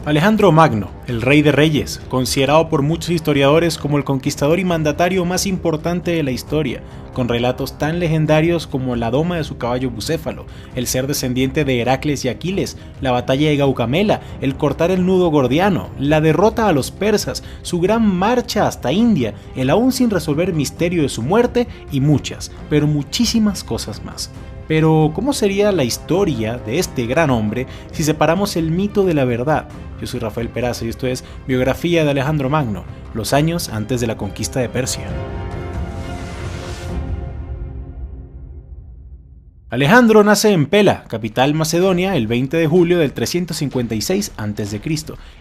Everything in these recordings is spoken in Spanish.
Alejandro Magno, el rey de reyes, considerado por muchos historiadores como el conquistador y mandatario más importante de la historia, con relatos tan legendarios como la doma de su caballo Bucéfalo, el ser descendiente de Heracles y Aquiles, la batalla de Gaugamela, el cortar el nudo gordiano, la derrota a los persas, su gran marcha hasta India, el aún sin resolver misterio de su muerte y muchas, pero muchísimas cosas más. Pero, ¿cómo sería la historia de este gran hombre si separamos el mito de la verdad? Yo soy Rafael Peraza y esto es Biografía de Alejandro Magno, los años antes de la conquista de Persia. Alejandro nace en Pela, capital macedonia, el 20 de julio del 356 a.C.,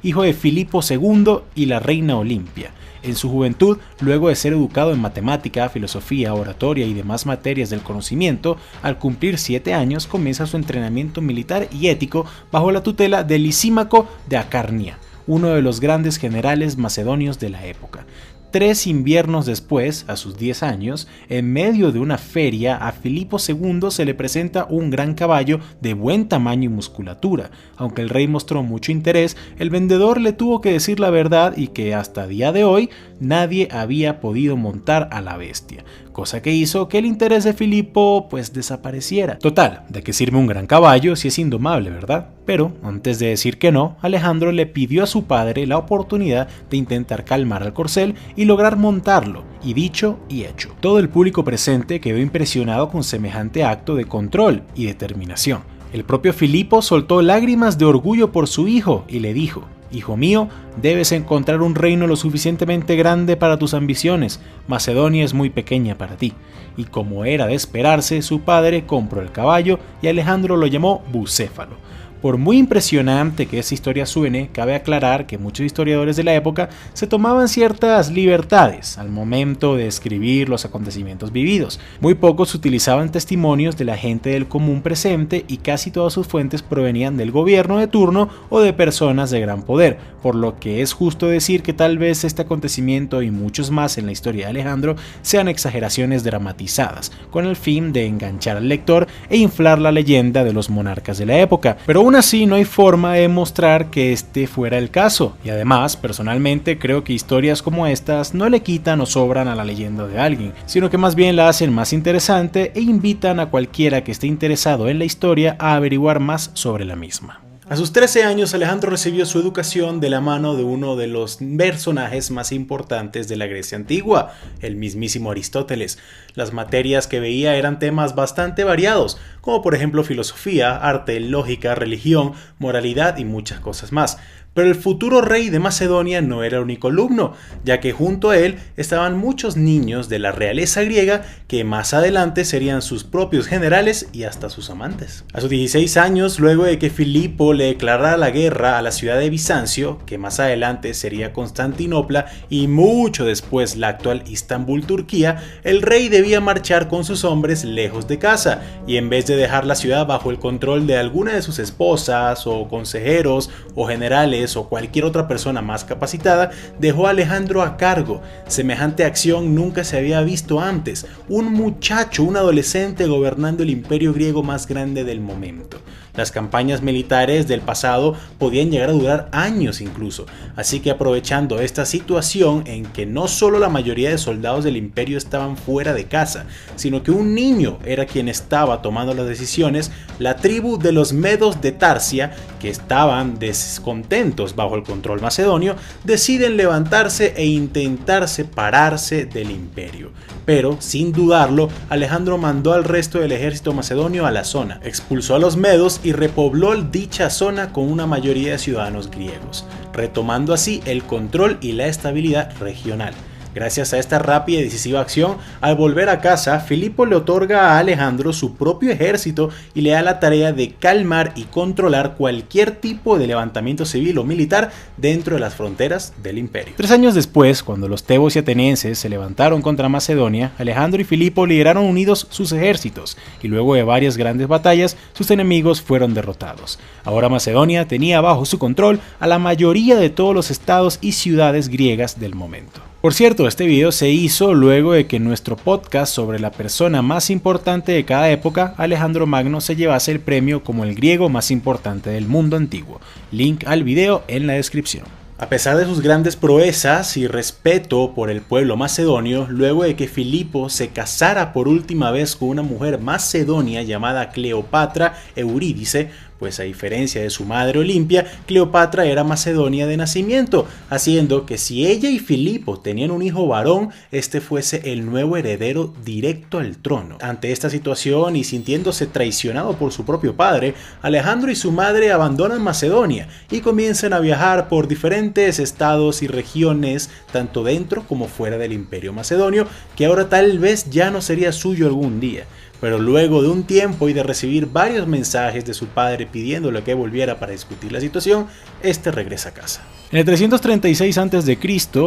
hijo de Filipo II y la reina Olimpia. En su juventud, luego de ser educado en matemática, filosofía, oratoria y demás materias del conocimiento, al cumplir 7 años comienza su entrenamiento militar y ético bajo la tutela de Lisímaco de Acarnia, uno de los grandes generales macedonios de la época. 3 inviernos después, a sus 10 años, en medio de una feria, a Filipo II se le presenta un gran caballo de buen tamaño y musculatura. Aunque el rey mostró mucho interés, el vendedor le tuvo que decir la verdad y que hasta día de hoy nadie había podido montar a la bestia, cosa que hizo que el interés de Filipo desapareciera. Total, ¿de qué sirve un gran caballo si es indomable, verdad? Pero, antes de decir que no, Alejandro le pidió a su padre la oportunidad de intentar calmar al corcel y lograr montarlo, y dicho y hecho. Todo el público presente quedó impresionado con semejante acto de control y determinación. El propio Filipo soltó lágrimas de orgullo por su hijo y le dijo: «Hijo mío, debes encontrar un reino lo suficientemente grande para tus ambiciones. Macedonia es muy pequeña para ti». Y como era de esperarse, su padre compró el caballo y Alejandro lo llamó Bucéfalo. Por muy impresionante que esta historia suene, cabe aclarar que muchos historiadores de la época se tomaban ciertas libertades al momento de escribir los acontecimientos vividos. Muy pocos utilizaban testimonios de la gente del común presente y casi todas sus fuentes provenían del gobierno de turno o de personas de gran poder, por lo que es justo decir que tal vez este acontecimiento y muchos más en la historia de Alejandro sean exageraciones dramatizadas, con el fin de enganchar al lector e inflar la leyenda de los monarcas de la época. Pero aún así no hay forma de demostrar que este fuera el caso, y además personalmente creo que historias como estas no le quitan o sobran a la leyenda de alguien, sino que más bien la hacen más interesante e invitan a cualquiera que esté interesado en la historia a averiguar más sobre la misma. A sus 13 años, Alejandro recibió su educación de la mano de uno de los personajes más importantes de la Grecia antigua, el mismísimo Aristóteles. Las materias que veía eran temas bastante variados, como por ejemplo filosofía, arte, lógica, religión, moralidad y muchas cosas más. Pero el futuro rey de Macedonia no era el único alumno, ya que junto a él estaban muchos niños de la realeza griega que más adelante serían sus propios generales y hasta sus amantes. A sus 16 años, luego de que Filipo le declarara la guerra a la ciudad de Bizancio, que más adelante sería Constantinopla y mucho después la actual Istambul, Turquía, el rey debía marchar con sus hombres lejos de casa y en vez de dejar la ciudad bajo el control de alguna de sus esposas o consejeros o generales o cualquier otra persona más capacitada, dejó a Alejandro a cargo. Semejante acción nunca se había visto antes. Un muchacho, un adolescente gobernando el imperio griego más grande del momento. Las campañas militares del pasado podían llegar a durar años incluso, así que aprovechando esta situación en que no solo la mayoría de soldados del imperio estaban fuera de casa, sino que un niño era quien estaba tomando las decisiones, la tribu de los medos de Tarsia, que estaban descontentos bajo el control macedonio, deciden levantarse e intentar separarse del imperio. Pero, sin dudarlo, Alejandro mandó al resto del ejército macedonio a la zona, expulsó a los medos y repobló dicha zona con una mayoría de ciudadanos griegos, retomando así el control y la estabilidad regional. Gracias a esta rápida y decisiva acción, al volver a casa, Filipo le otorga a Alejandro su propio ejército y le da la tarea de calmar y controlar cualquier tipo de levantamiento civil o militar dentro de las fronteras del imperio. 3 años después, cuando los tebos y atenienses se levantaron contra Macedonia, Alejandro y Filipo lideraron unidos sus ejércitos y luego de varias grandes batallas, sus enemigos fueron derrotados. Ahora Macedonia tenía bajo su control a la mayoría de todos los estados y ciudades griegas del momento. Por cierto, este video se hizo luego de que en nuestro podcast sobre la persona más importante de cada época, Alejandro Magno se llevase el premio como el griego más importante del mundo antiguo. Link al video en la descripción. A pesar de sus grandes proezas y respeto por el pueblo macedonio, luego de que Filipo se casara por última vez con una mujer macedonia llamada Cleopatra Eurídice, pues a diferencia de su madre Olimpia, Cleopatra era macedonia de nacimiento, haciendo que si ella y Filipo tenían un hijo varón, este fuese el nuevo heredero directo al trono. Ante esta situación y sintiéndose traicionado por su propio padre, Alejandro y su madre abandonan Macedonia y comienzan a viajar por diferentes estados y regiones, tanto dentro como fuera del imperio macedonio, que ahora tal vez ya no sería suyo algún día. Pero luego de un tiempo y de recibir varios mensajes de su padre pidiéndole que volviera para discutir la situación, este regresa a casa. En el 336 a.C.,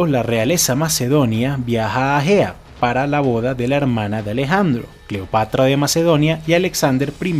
la realeza macedonia viaja a Egea para la boda de la hermana de Alejandro, Cleopatra de Macedonia, y Alexander I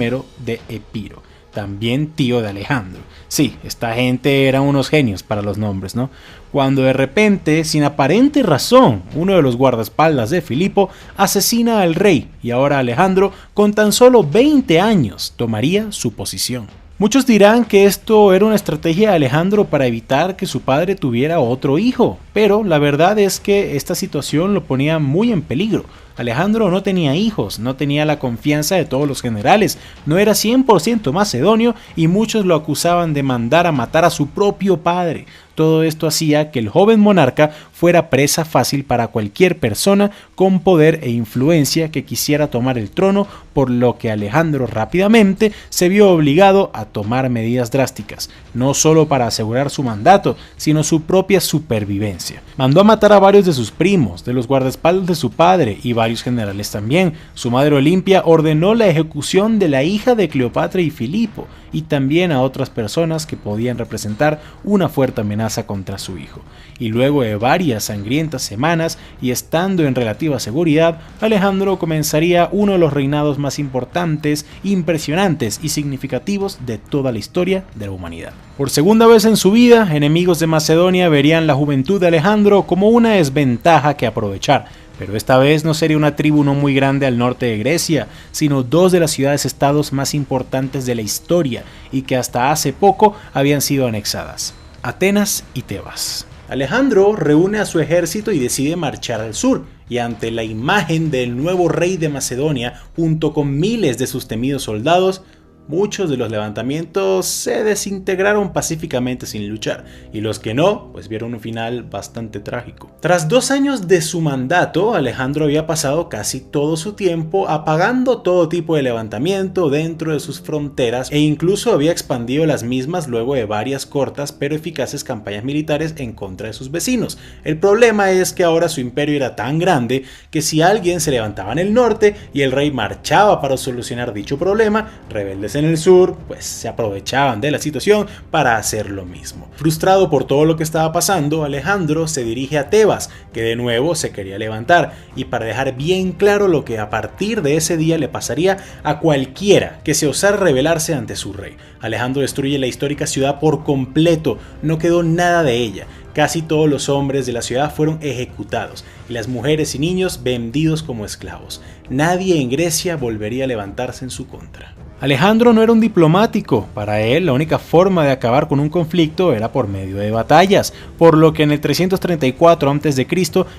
de Epiro, también tío de Alejandro. Sí, esta gente eran unos genios para los nombres, ¿no? Cuando de repente, sin aparente razón, uno de los guardaespaldas de Filipo asesina al rey y ahora Alejandro, con tan solo 20 años, tomaría su posición. Muchos dirán que esto era una estrategia de Alejandro para evitar que su padre tuviera otro hijo, pero la verdad es que esta situación lo ponía muy en peligro. Alejandro no tenía hijos, no tenía la confianza de todos los generales, no era 100% macedonio y muchos lo acusaban de mandar a matar a su propio padre. Todo esto hacía que el joven monarca fuera presa fácil para cualquier persona con poder e influencia que quisiera tomar el trono, por lo que Alejandro rápidamente se vio obligado a tomar medidas drásticas, no solo para asegurar su mandato, sino su propia supervivencia. Mandó a matar a varios de sus primos, de los guardaespaldas de su padre y varios generales también. Su madre Olimpia ordenó la ejecución de la hija de Cleopatra y Filipo, y también a otras personas que podían representar una fuerte amenaza contra su hijo. Y luego de varias sangrientas semanas y estando en relativa seguridad, Alejandro comenzaría uno de los reinados más importantes, impresionantes y significativos de toda la historia de la humanidad. Por segunda vez en su vida, enemigos de Macedonia verían la juventud de Alejandro como una desventaja que aprovechar. Pero esta vez no sería una tribu no muy grande al norte de Grecia, sino dos de las ciudades-estados más importantes de la historia y que hasta hace poco habían sido anexadas: Atenas y Tebas. Alejandro reúne a su ejército y decide marchar al sur, y ante la imagen del nuevo rey de Macedonia, junto con miles de sus temidos soldados, muchos de los levantamientos se desintegraron pacíficamente sin luchar, y los que no, pues vieron un final bastante trágico. Tras 2 años de su mandato, Alejandro había pasado casi todo su tiempo apagando todo tipo de levantamiento dentro de sus fronteras e incluso había expandido las mismas luego de varias cortas pero eficaces campañas militares en contra de sus vecinos. El problema es que ahora su imperio era tan grande que si alguien se levantaba en el norte y el rey marchaba para solucionar dicho problema, rebeldes en el sur pues se aprovechaban de la situación para hacer lo mismo. Frustrado por todo lo que estaba pasando, Alejandro se dirige a Tebas, que de nuevo se quería levantar, y para dejar bien claro lo que a partir de ese día le pasaría a cualquiera que se osara rebelarse ante su rey, Alejandro destruye la histórica ciudad por completo, no quedó nada de ella. Casi todos los hombres de la ciudad fueron ejecutados y las mujeres y niños vendidos como esclavos. Nadie en Grecia volvería a levantarse en su contra. Alejandro no era un diplomático, para él la única forma de acabar con un conflicto era por medio de batallas, por lo que en el 334 a.C.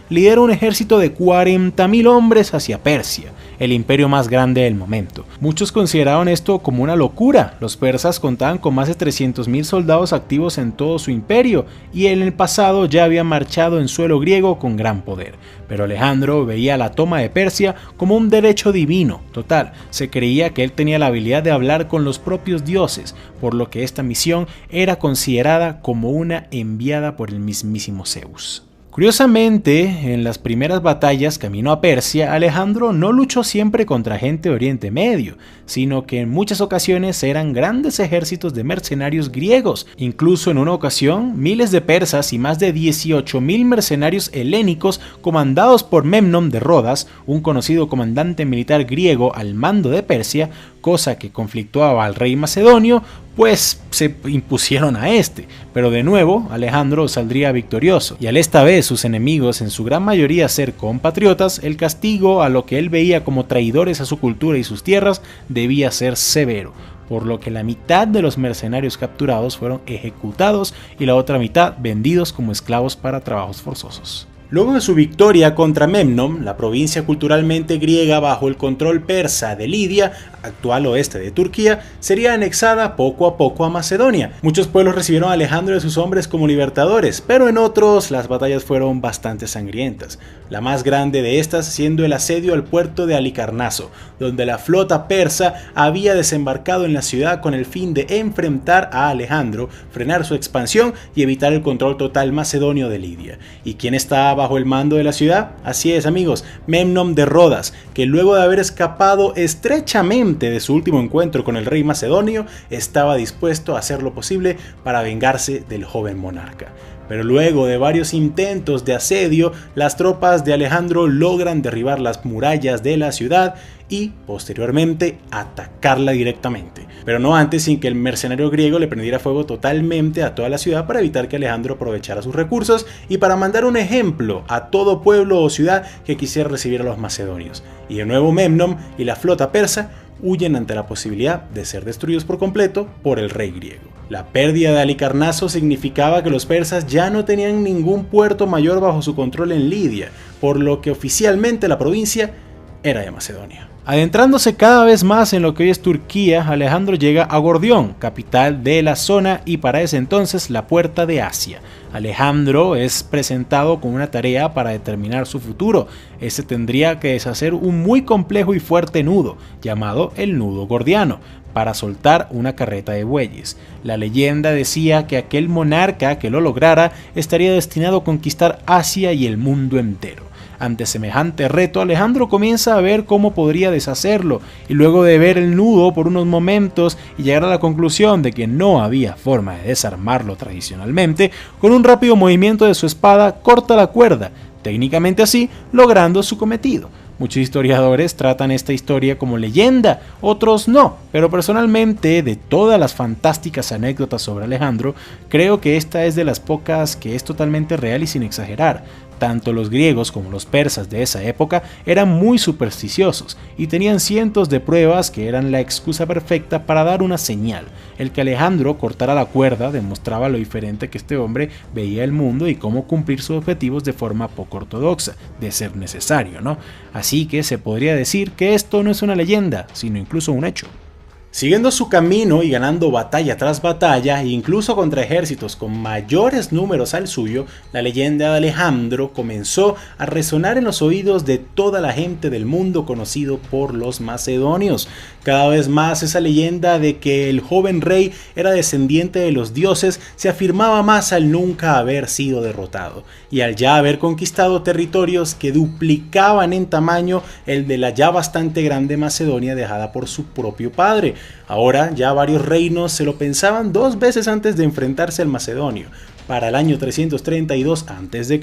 lidera un ejército de 40.000 hombres hacia Persia, el imperio más grande del momento. Muchos consideraban esto como una locura. Los persas contaban con más de 300.000 soldados activos en todo su imperio y en el pasado ya habían marchado en suelo griego con gran poder. Pero Alejandro veía la toma de Persia como un derecho divino. Total, se creía que él tenía la habilidad de hablar con los propios dioses, por lo que esta misión era considerada como una enviada por el mismísimo Zeus. Curiosamente, en las primeras batallas camino a Persia, Alejandro no luchó siempre contra gente de Oriente Medio, sino que en muchas ocasiones eran grandes ejércitos de mercenarios griegos. Incluso en una ocasión, miles de persas y más de 18.000 mercenarios helénicos comandados por Memnón de Rodas, un conocido comandante militar griego al mando de Persia, cosa que conflictuaba al rey macedonio, pues se impusieron a este, pero de nuevo Alejandro saldría victorioso, y al esta vez sus enemigos en su gran mayoría ser compatriotas, el castigo a lo que él veía como traidores a su cultura y sus tierras debía ser severo, por lo que la mitad de los mercenarios capturados fueron ejecutados y la otra mitad vendidos como esclavos para trabajos forzosos. Luego de su victoria contra Memnon, la provincia culturalmente griega bajo el control persa de Lidia, actual oeste de Turquía, sería anexada poco a poco a Macedonia. Muchos pueblos recibieron a Alejandro y sus hombres como libertadores, pero en otros las batallas fueron bastante sangrientas. La más grande de estas siendo el asedio al puerto de Halicarnaso, donde la flota persa había desembarcado en la ciudad con el fin de enfrentar a Alejandro, frenar su expansión y evitar el control total macedonio de Lidia. ¿Y quién estaba bajo el mando de la ciudad? Así es, amigos, Memnon de Rodas, que luego de haber escapado estrechamente de su último encuentro con el rey macedonio, estaba dispuesto a hacer lo posible para vengarse del joven monarca. Pero luego de varios intentos de asedio, las tropas de Alejandro logran derribar las murallas de la ciudad y posteriormente atacarla directamente, pero no antes sin que el mercenario griego le prendiera fuego totalmente a toda la ciudad para evitar que Alejandro aprovechara sus recursos y para mandar un ejemplo a todo pueblo o ciudad que quisiera recibir a los macedonios. Y de nuevo Memnon y la flota persa huyen ante la posibilidad de ser destruidos por completo por el rey griego. La pérdida de Halicarnaso significaba que los persas ya no tenían ningún puerto mayor bajo su control en Lidia, por lo que oficialmente la provincia era de Macedonia. Adentrándose cada vez más en lo que hoy es Turquía, Alejandro llega a Gordión, capital de la zona y para ese entonces la puerta de Asia. Alejandro es presentado con una tarea para determinar su futuro. Este tendría que deshacer un muy complejo y fuerte nudo, llamado el nudo gordiano, para soltar una carreta de bueyes. La leyenda decía que aquel monarca que lo lograra estaría destinado a conquistar Asia y el mundo entero. Ante semejante reto, Alejandro comienza a ver cómo podría deshacerlo, y luego de ver el nudo por unos momentos y llegar a la conclusión de que no había forma de desarmarlo tradicionalmente, con un rápido movimiento de su espada corta la cuerda, técnicamente así logrando su cometido. Muchos historiadores tratan esta historia como leyenda, otros no, pero personalmente de todas las fantásticas anécdotas sobre Alejandro, creo que esta es de las pocas que es totalmente real y sin exagerar. Tanto los griegos como los persas de esa época eran muy supersticiosos y tenían cientos de pruebas que eran la excusa perfecta para dar una señal. El que Alejandro cortara la cuerda demostraba lo diferente que este hombre veía el mundo y cómo cumplir sus objetivos de forma poco ortodoxa, de ser necesario, ¿no? Así que se podría decir que esto no es una leyenda, sino incluso un hecho. Siguiendo su camino y ganando batalla tras batalla, incluso contra ejércitos con mayores números al suyo, la leyenda de Alejandro comenzó a resonar en los oídos de toda la gente del mundo conocido por los macedonios. Cada vez más esa leyenda de que el joven rey era descendiente de los dioses se afirmaba más al nunca haber sido derrotado y al ya haber conquistado territorios que duplicaban en tamaño el de la ya bastante grande Macedonia dejada por su propio padre. Ahora ya varios reinos se lo pensaban dos veces antes de enfrentarse al macedonio. Para el año 332 a.C.,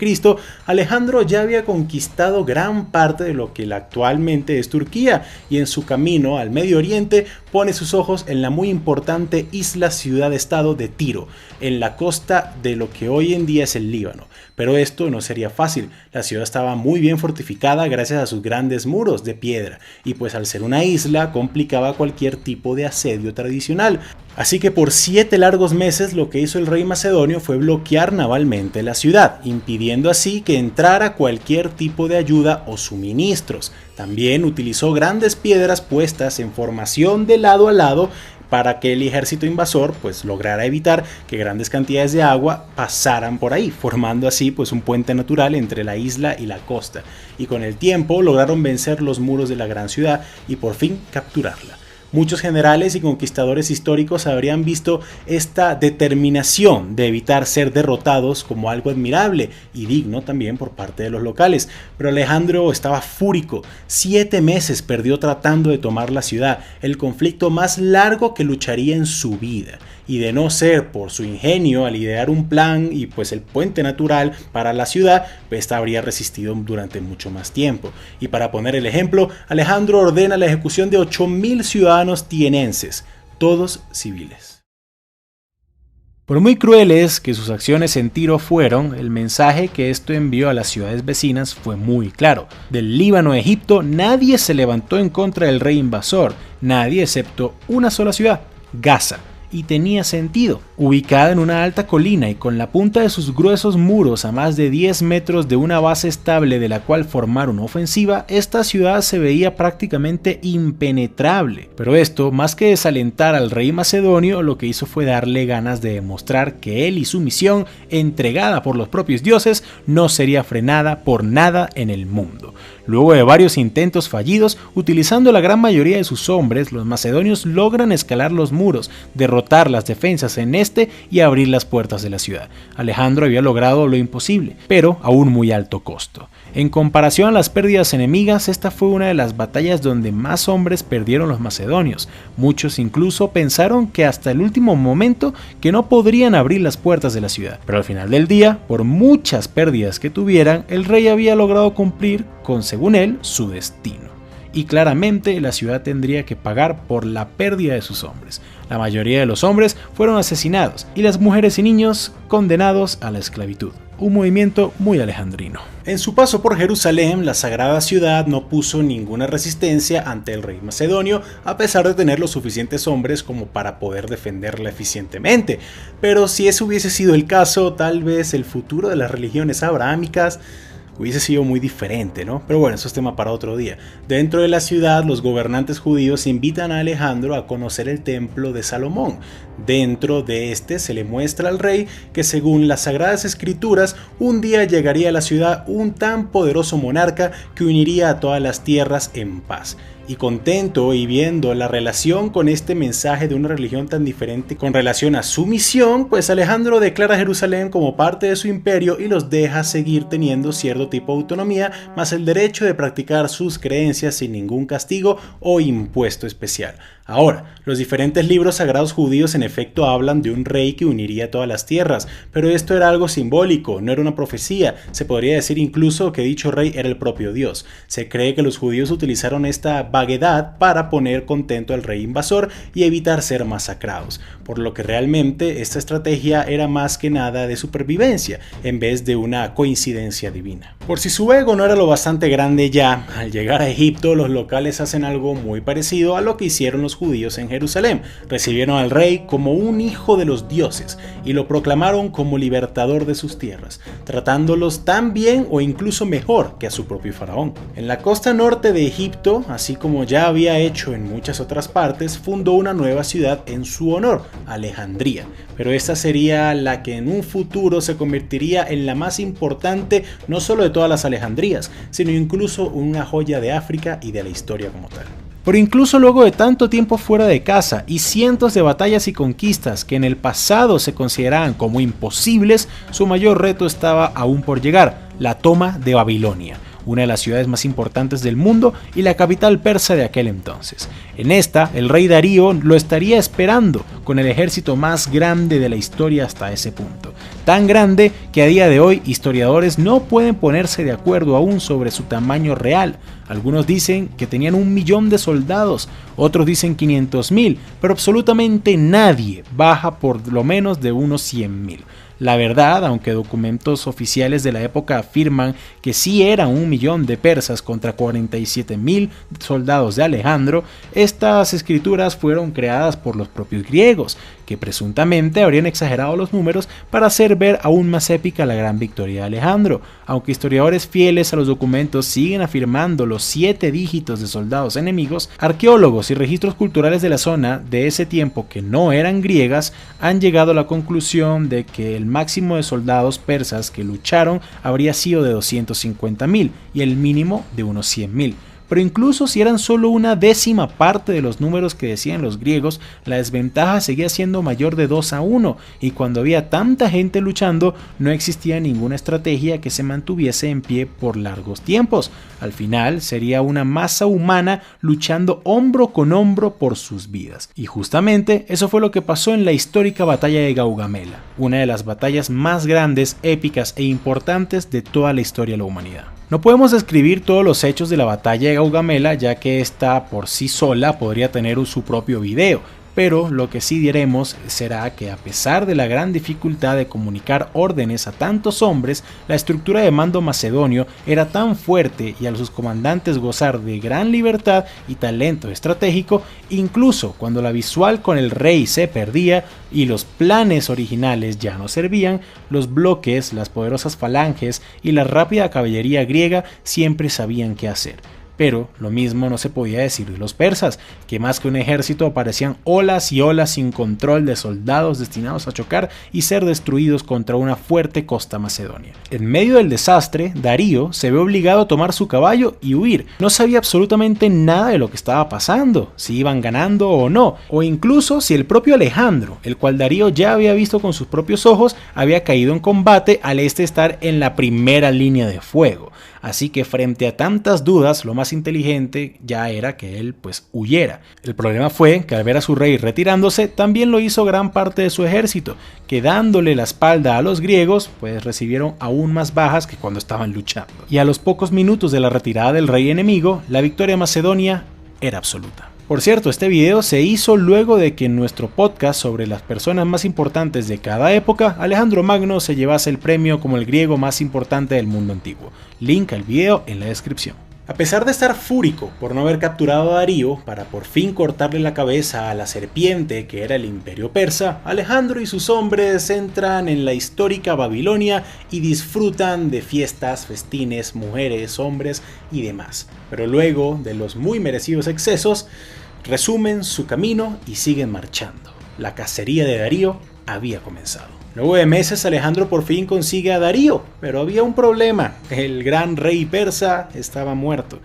Alejandro ya había conquistado gran parte de lo que actualmente es Turquía y en su camino al Medio Oriente pone sus ojos en la muy importante isla ciudad-estado de Tiro, en la costa de lo que hoy en día es el Líbano. Pero esto no sería fácil, la ciudad estaba muy bien fortificada gracias a sus grandes muros de piedra y pues al ser una isla complicaba cualquier tipo de asedio tradicional. Así que por 7 largos meses lo que hizo el rey macedonio fue bloquear navalmente la ciudad, impidiendo así que entrara cualquier tipo de ayuda o suministros. También utilizó grandes piedras puestas en formación de lado a lado para que el ejército invasor pues lograra evitar que grandes cantidades de agua pasaran por ahí, formando así pues un puente natural entre la isla y la costa. Y con el tiempo lograron vencer los muros de la gran ciudad y por fin capturarla. Muchos generales y conquistadores históricos habrían visto esta determinación de evitar ser derrotados como algo admirable y digno también por parte de los locales, pero Alejandro estaba fúrico. 7 meses perdió tratando de tomar la ciudad, el conflicto más largo que lucharía en su vida. y de no ser por su ingenio al idear un plan y pues el puente natural para la ciudad, esta habría resistido durante mucho más tiempo. Y para poner el ejemplo, Alejandro ordena la ejecución de 8.000 ciudadanos tienenses, todos civiles. Por muy crueles que sus acciones en Tiro fueron, el mensaje que esto envió a las ciudades vecinas fue muy claro. Del Líbano a Egipto, nadie se levantó en contra del rey invasor, nadie excepto una sola ciudad, Gaza. Y tenía sentido. Ubicada en una alta colina y con la punta de sus gruesos muros a más de 10 metros de una base estable de la cual formar una ofensiva, esta ciudad se veía prácticamente impenetrable. Pero esto, más que desalentar al rey macedonio, lo que hizo fue darle ganas de demostrar que él y su misión, entregada por los propios dioses, no sería frenada por nada en el mundo. Luego de varios intentos fallidos, utilizando la gran mayoría de sus hombres, los macedonios logran escalar los muros, derrotar las defensas en este y abrir las puertas de la ciudad. Alejandro había logrado lo imposible, pero a un muy alto costo. En comparación a las pérdidas enemigas, esta fue una de las batallas donde más hombres perdieron los macedonios. Muchos incluso pensaron que hasta el último momento que no podrían abrir las puertas de la ciudad. Pero al final del día, por muchas pérdidas que tuvieran, el rey había logrado cumplir con, según él, su destino. Y claramente la ciudad tendría que pagar por la pérdida de sus hombres. La mayoría de los hombres fueron asesinados y las mujeres y niños condenados a la esclavitud. Un movimiento muy alejandrino. En su paso por Jerusalén, la sagrada ciudad no puso ninguna resistencia ante el rey macedonio, a pesar de tener los suficientes hombres como para poder defenderla eficientemente. Pero si ese hubiese sido el caso, tal vez el futuro de las religiones abrahámicas hubiese sido muy diferente, ¿no? Pero bueno, eso es tema para otro día. Dentro de la ciudad, los gobernantes judíos invitan a Alejandro a conocer el templo de Salomón. Dentro de este se le muestra al rey que, según las sagradas escrituras, un día llegaría a la ciudad un tan poderoso monarca que uniría a todas las tierras en paz. Y contento y viendo la relación con este mensaje de una religión tan diferente con relación a su misión, pues Alejandro declara a Jerusalén como parte de su imperio y los deja seguir teniendo cierto tipo de autonomía, más el derecho de practicar sus creencias sin ningún castigo o impuesto especial. Ahora, los diferentes libros sagrados judíos en efecto hablan de un rey que uniría todas las tierras, pero esto era algo simbólico, no era una profecía. Se podría decir incluso que dicho rey era el propio Dios. Se cree que los judíos utilizaron esta vaguedad para poner contento al rey invasor y evitar ser masacrados, por lo que realmente esta estrategia era más que nada de supervivencia, en vez de una coincidencia divina. Por si su ego no era lo bastante grande ya, al llegar a Egipto los locales hacen algo muy parecido a lo que hicieron los judíos en Jerusalén. Recibieron al rey como un hijo de los dioses y lo proclamaron como libertador de sus tierras, tratándolos tan bien o incluso mejor que a su propio faraón. En la costa norte de Egipto, así como ya había hecho en muchas otras partes, fundó una nueva ciudad en su honor, Alejandría, pero esta sería la que en un futuro se convertiría en la más importante no solo de todas las Alejandrías, sino incluso una joya de África y de la historia como tal. Pero incluso luego de tanto tiempo fuera de casa y cientos de batallas y conquistas que en el pasado se consideraban como imposibles, su mayor reto estaba aún por llegar: la toma de Babilonia, una de las ciudades más importantes del mundo y la capital persa de aquel entonces. En esta, el rey Darío lo estaría esperando con el ejército más grande de la historia hasta ese punto. Tan grande que a día de hoy historiadores no pueden ponerse de acuerdo aún sobre su tamaño real. Algunos dicen que tenían 1 millón de soldados, otros dicen 500.000, pero absolutamente nadie baja por lo menos de unos 100.000. La verdad, aunque documentos oficiales de la época afirman que sí eran 1 millón de persas contra 47.000 soldados de Alejandro, estas escrituras fueron creadas por los propios griegos, que presuntamente habrían exagerado los números para hacer ver aún más épica la gran victoria de Alejandro. Aunque historiadores fieles a los documentos siguen afirmando los 7 dígitos de soldados enemigos, arqueólogos y registros culturales de la zona de ese tiempo que no eran griegas han llegado a la conclusión de que el máximo de soldados persas que lucharon habría sido de 250.000 y el mínimo de unos 100.000. pero incluso si eran solo una décima parte de los números que decían los griegos, la desventaja seguía siendo mayor de 2-1, y cuando había tanta gente luchando, no existía ninguna estrategia que se mantuviese en pie por largos tiempos. Al final sería una masa humana luchando hombro con hombro por sus vidas. Y justamente eso fue lo que pasó en la histórica batalla de Gaugamela, una de las batallas más grandes, épicas e importantes de toda la historia de la humanidad. No podemos describir todos los hechos de la batalla de Gaugamela, ya que esta por sí sola podría tener su propio video, pero lo que sí diremos será que a pesar de la gran dificultad de comunicar órdenes a tantos hombres, la estructura de mando macedonio era tan fuerte y a sus comandantes gozar de gran libertad y talento estratégico, incluso cuando la visual con el rey se perdía y los planes originales ya no servían, los bloques, las poderosas falanges y la rápida caballería griega siempre sabían qué hacer. Pero lo mismo no se podía decir de los persas, que más que un ejército parecían olas y olas sin control de soldados destinados a chocar y ser destruidos contra una fuerte costa macedonia. En medio del desastre, Darío se ve obligado a tomar su caballo y huir. No sabía absolutamente nada de lo que estaba pasando, si iban ganando o no, o incluso si el propio Alejandro, el cual Darío ya había visto con sus propios ojos, había caído en combate al estar en la primera línea de fuego. Así que frente a tantas dudas, lo más inteligente ya era que él huyera. El problema fue que al ver a su rey retirándose, también lo hizo gran parte de su ejército, que dándole la espalda a los griegos, recibieron aún más bajas que cuando estaban luchando. Y a los pocos minutos de la retirada del rey enemigo, la victoria macedonia era absoluta. Por cierto, este video se hizo luego de que en nuestro podcast sobre las personas más importantes de cada época, Alejandro Magno se llevase el premio como el griego más importante del mundo antiguo. Link al video en la descripción. A pesar de estar fúrico por no haber capturado a Darío para por fin cortarle la cabeza a la serpiente que era el imperio persa, Alejandro y sus hombres entran en la histórica Babilonia y disfrutan de fiestas, festines, mujeres, hombres y demás. Pero luego de los muy merecidos excesos, resumen su camino y siguen marchando. La cacería de Darío había comenzado. Luego de meses, Alejandro por fin consigue a Darío, pero había un problema. El gran rey persa estaba muerto.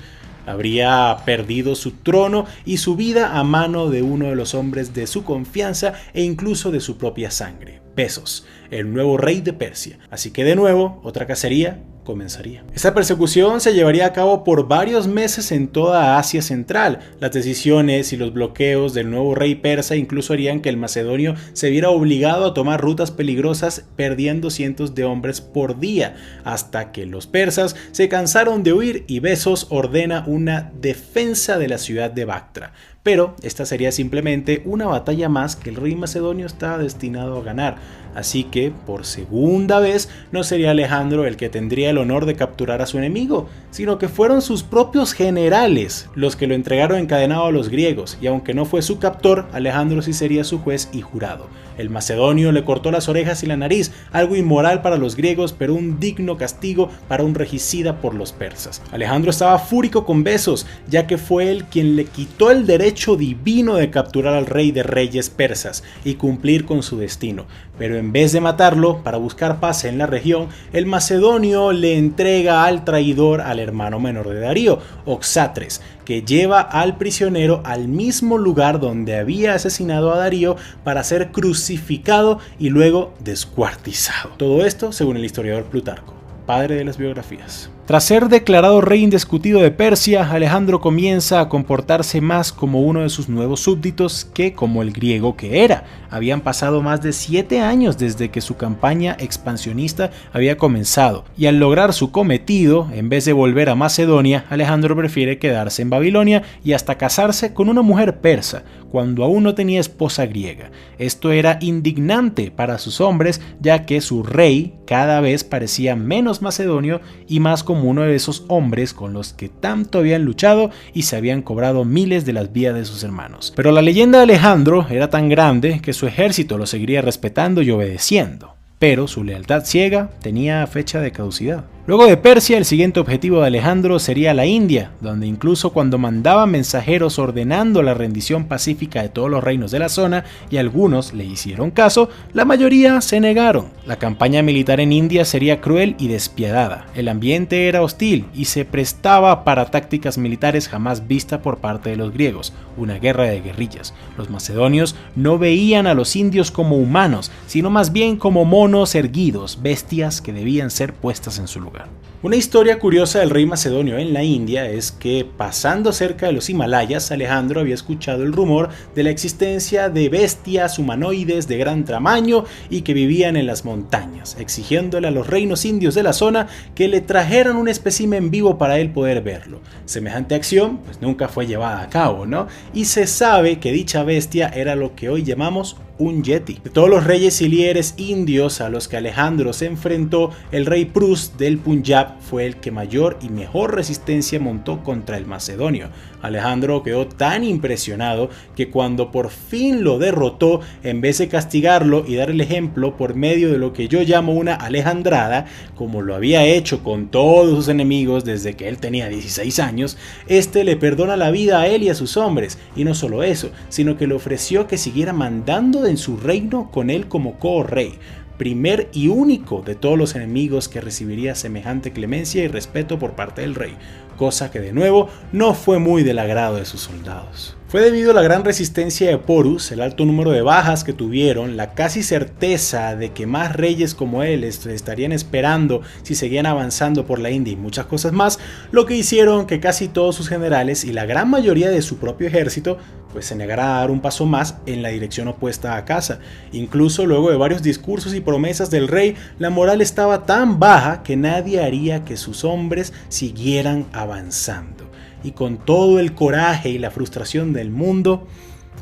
Habría perdido su trono y su vida a mano de uno de los hombres de su confianza e incluso de su propia sangre, Besos, el nuevo rey de Persia. Así que de nuevo, otra cacería comenzaría. Esta persecución se llevaría a cabo por varios meses en toda Asia Central. Las decisiones y los bloqueos del nuevo rey persa incluso harían que el macedonio se viera obligado a tomar rutas peligrosas, perdiendo cientos de hombres por día, hasta que los persas se cansaron de huir y Besos ordena una defensa de la ciudad de Bactra. Pero esta sería simplemente una batalla más que el rey macedonio estaba destinado a ganar, así que por segunda vez no sería Alejandro el que tendría el honor de capturar a su enemigo, sino que fueron sus propios generales los que lo entregaron encadenado a los griegos, y aunque no fue su captor, Alejandro sí sería su juez y jurado. El macedonio le cortó las orejas y la nariz, algo inmoral para los griegos, pero un digno castigo para un regicida por los persas. Alejandro estaba fúrico con Besos, ya que fue él quien le quitó el derecho divino de capturar al rey de reyes persas y cumplir con su destino. Pero en vez de matarlo para buscar paz en la región, el macedonio le entrega al traidor al hermano menor de Darío, Oxatres, que lleva al prisionero al mismo lugar donde había asesinado a Darío para ser crucificado y luego descuartizado. Todo esto según el historiador Plutarco, padre de las biografías. Tras ser declarado rey indiscutido de Persia, Alejandro comienza a comportarse más como uno de sus nuevos súbditos que como el griego que era. Habían pasado más de 7 años desde que su campaña expansionista había comenzado, y al lograr su cometido, en vez de volver a Macedonia, Alejandro prefiere quedarse en Babilonia y hasta casarse con una mujer persa, cuando aún no tenía esposa griega. Esto era indignante para sus hombres, ya que su rey cada vez parecía menos macedonio y más como uno de esos hombres con los que tanto habían luchado y se habían cobrado miles de las vidas de sus hermanos. Pero la leyenda de Alejandro era tan grande que su ejército lo seguiría respetando y obedeciendo. Pero su lealtad ciega tenía fecha de caducidad. Luego de Persia, el siguiente objetivo de Alejandro sería la India, donde incluso cuando mandaba mensajeros ordenando la rendición pacífica de todos los reinos de la zona, y algunos le hicieron caso, la mayoría se negaron. La campaña militar en India sería cruel y despiadada, el ambiente era hostil y se prestaba para tácticas militares jamás vistas por parte de los griegos, una guerra de guerrillas. Los macedonios no veían a los indios como humanos, sino más bien como monos erguidos, bestias que debían ser puestas en su lugar. Una historia curiosa del rey macedonio en la India es que, pasando cerca de los Himalayas, Alejandro había escuchado el rumor de la existencia de bestias humanoides de gran tamaño y que vivían en las montañas, exigiéndole a los reinos indios de la zona que le trajeran un espécimen vivo para él poder verlo. Semejante acción pues nunca fue llevada a cabo, ¿no? Y se sabe que dicha bestia era lo que hoy llamamos un yeti. De todos los reyes y líderes indios a los que Alejandro se enfrentó, el rey Prus del Punjab fue el que mayor y mejor resistencia montó contra el macedonio. Alejandro quedó tan impresionado que cuando por fin lo derrotó, en vez de castigarlo y dar el ejemplo por medio de lo que yo llamo una alejandrada, como lo había hecho con todos sus enemigos desde que él tenía 16 años, este le perdona la vida a él y a sus hombres, y no solo eso, sino que le ofreció que siguiera mandando en su reino con él como co-rey, primer y único de todos los enemigos que recibiría semejante clemencia y respeto por parte del rey, cosa que de nuevo no fue muy del agrado de sus soldados. Fue debido a la gran resistencia de Porus, el alto número de bajas que tuvieron, la casi certeza de que más reyes como él estarían esperando si seguían avanzando por la India y muchas cosas más, lo que hicieron que casi todos sus generales y la gran mayoría de su propio ejército pues se negara a dar un paso más en la dirección opuesta a casa. Incluso luego de varios discursos y promesas del rey, la moral estaba tan baja que nadie haría que sus hombres siguieran avanzando. Y con todo el coraje y la frustración del mundo,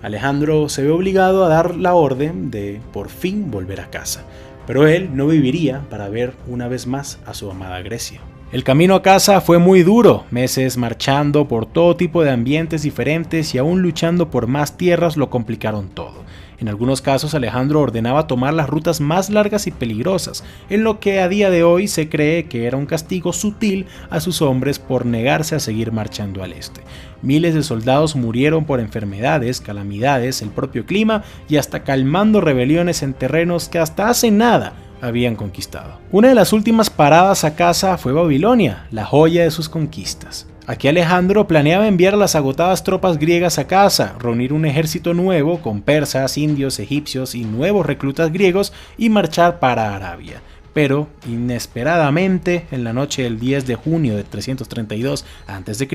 Alejandro se ve obligado a dar la orden de por fin volver a casa. Pero él no viviría para ver una vez más a su amada Grecia. El camino a casa fue muy duro, meses marchando por todo tipo de ambientes diferentes y aún luchando por más tierras lo complicaron todo. En algunos casos Alejandro ordenaba tomar las rutas más largas y peligrosas, en lo que a día de hoy se cree que era un castigo sutil a sus hombres por negarse a seguir marchando al este. Miles de soldados murieron por enfermedades, calamidades, el propio clima y hasta calmando rebeliones en terrenos que hasta hace nada habían conquistado. Una de las últimas paradas a casa fue Babilonia, la joya de sus conquistas. Aquí Alejandro planeaba enviar las agotadas tropas griegas a casa, reunir un ejército nuevo con persas, indios, egipcios y nuevos reclutas griegos y marchar para Arabia. Pero, inesperadamente, en la noche del 10 de junio de 332 a.C.,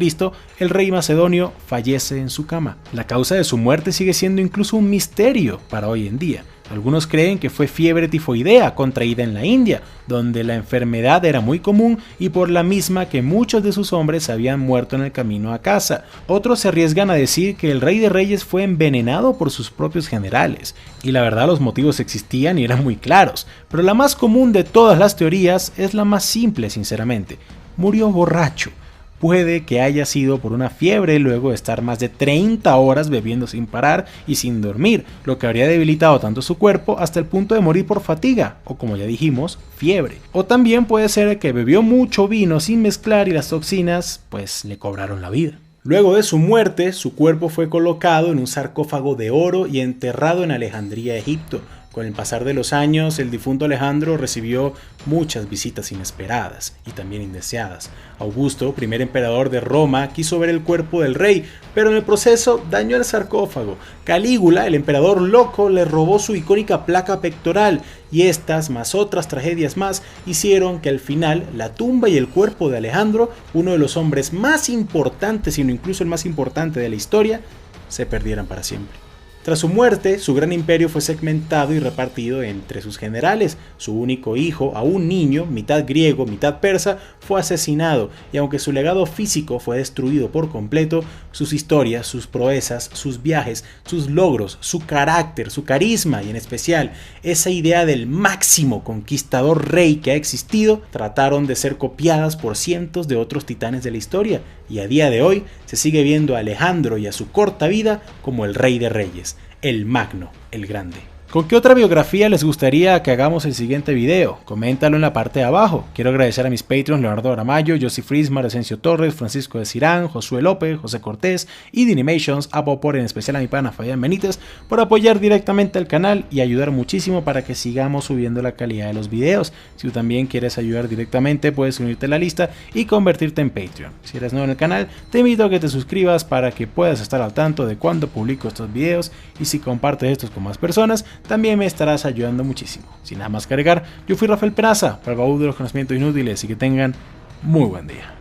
el rey macedonio fallece en su cama. La causa de su muerte sigue siendo incluso un misterio para hoy en día. Algunos creen que fue fiebre tifoidea contraída en la India, donde la enfermedad era muy común y por la misma que muchos de sus hombres habían muerto en el camino a casa. Otros se arriesgan a decir que el rey de reyes fue envenenado por sus propios generales, y la verdad los motivos existían y eran muy claros, pero la más común de todas las teorías es la más simple sinceramente: murió borracho. Puede que haya sido por una fiebre luego de estar más de 30 horas bebiendo sin parar y sin dormir, lo que habría debilitado tanto su cuerpo hasta el punto de morir por fatiga, o como ya dijimos, fiebre. O también puede ser que bebió mucho vino sin mezclar y las toxinas pues le cobraron la vida. Luego de su muerte, su cuerpo fue colocado en un sarcófago de oro y enterrado en Alejandría, Egipto. Con el pasar de los años, el difunto Alejandro recibió muchas visitas inesperadas y también indeseadas. Augusto, primer emperador de Roma, quiso ver el cuerpo del rey, pero en el proceso dañó el sarcófago. Calígula, el emperador loco, le robó su icónica placa pectoral, y estas, más otras tragedias más, hicieron que al final la tumba y el cuerpo de Alejandro, uno de los hombres más importantes, sino incluso el más importante de la historia, se perdieran para siempre. Tras su muerte, su gran imperio fue segmentado y repartido entre sus generales. Su único hijo, aún niño, mitad griego, mitad persa, fue asesinado, y aunque su legado físico fue destruido por completo, sus historias, sus proezas, sus viajes, sus logros, su carácter, su carisma y en especial esa idea del máximo conquistador rey que ha existido, trataron de ser copiadas por cientos de otros titanes de la historia, y a día de hoy se sigue viendo a Alejandro y a su corta vida como el rey de reyes, el magno, el grande. ¿Con qué otra biografía les gustaría que hagamos el siguiente video? Coméntalo en la parte de abajo. Quiero agradecer a mis Patreons Leonardo Aramayo, Josie Frismar, Asensio Torres, Francisco de Cirán, Josué López, José Cortés y Dinimations, a Popor, en especial a mi pana Fabián Benítez, por apoyar directamente al canal y ayudar muchísimo para que sigamos subiendo la calidad de los videos. Si tú también quieres ayudar directamente, puedes unirte a la lista y convertirte en Patreon. Si eres nuevo en el canal, te invito a que te suscribas para que puedas estar al tanto de cuando publico estos videos, y si compartes estos con más personas, también me estarás ayudando muchísimo. Sin nada más que agregar, yo fui Rafael Peraza, para el baúl de los conocimientos inútiles, y que tengan muy buen día.